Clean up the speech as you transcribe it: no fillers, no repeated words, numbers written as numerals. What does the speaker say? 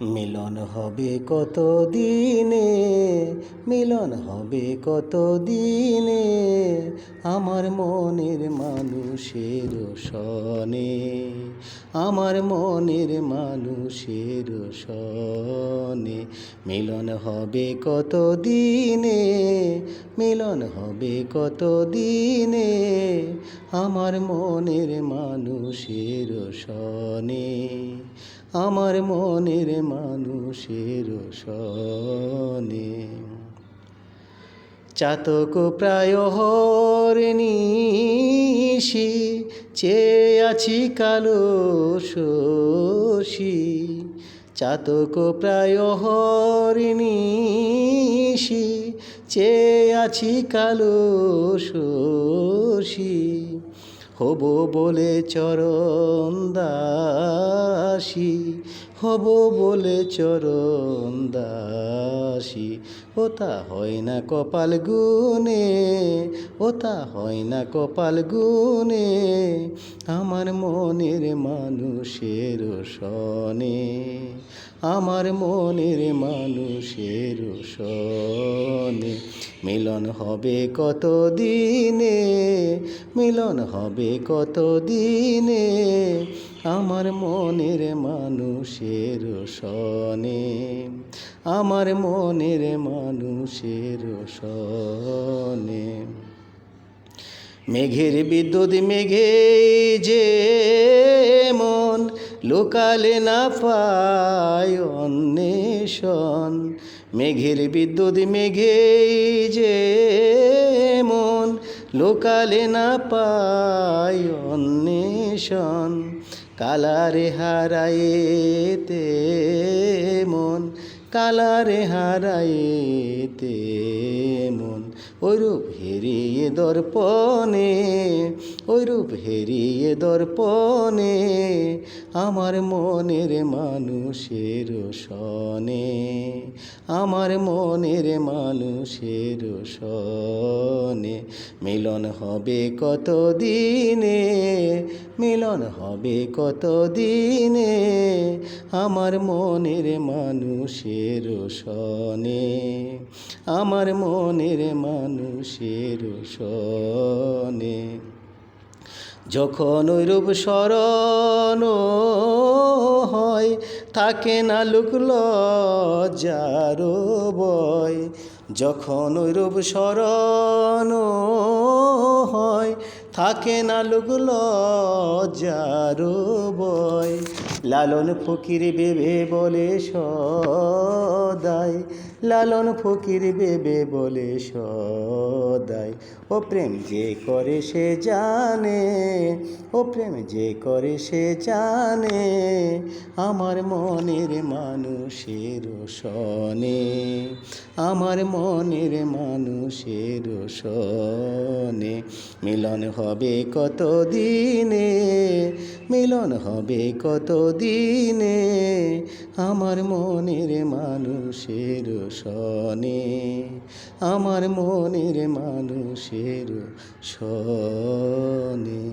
মিলন হবে কত দিনে, মিলন হবে কত দিনে, আমার মনের মানুষের সনে, আমার মনের মানুষের সনে। মিলন হবে কত দিনে, মিলন হবে কত দিনে, আমার মনের মানুষের সনে, আমার মনের মানুষের সনে। চাতক প্রায় হরিণীষি, চেয়ে আছি কালো শশী। চাতক প্রায় হরিণীষি, চেয়ে আছি কালো শশী। হব বলে চরণ দাসী, হব বলে চরণ দাসী। ও তা হয় না কপাল গুনে, ও তা হয় না কপাল গুনে, আমার মনের মানুষের সনে, আমার মনের মানুষের সনে। মিলন হবে কত দিনে, মিলন হবে কত দিনে, আমার মনের মানুষের সনে, আমার মনের মানুষের সনে। মেঘের বিদ্যুৎ মেঘে যে মন, লোকালে না পায় অন্বেষণ। মেঘের বিদ্যুৎ মেঘে যে মন, লোকালে না পায় অন্বেষণ। কালারে হারায়েতে মন, কালারে হারায়েতে মন। ওইরূপ হেরিয়ে দর্পণে, ওইরূপ হেরিয়ে দর্পণে, আমার মনের মানুষের সনে, আমার মনের মানুষের সনে। মিলন হবে কত দিনে, মিলন হবে কত দিনে, আমার মনের মানুষের সনে, আমার মনের মানুষের সনে। যখন ওইরূপ স্মরণ হয়, থাকে না লোক লজ্জার ভয়। যখন ওইরূপ স্মরণ হয়, থাকে না লোক লজ্জার ভয়। লালন ফকির বেবে বলে সদাই, লালন ফকির বেবে বলে সদাই। ও প্রেম যে করে সে জানে, ও প্রেম যে করে সে জানে, আমার মনের মানুষের সনে, আমার মনের মানুষের সনে। মিলন হবে কত দিনে, মিলন হবে কত দিনে, আমার মনের মানুষের সনে, আমার মনের মানুষের সনে।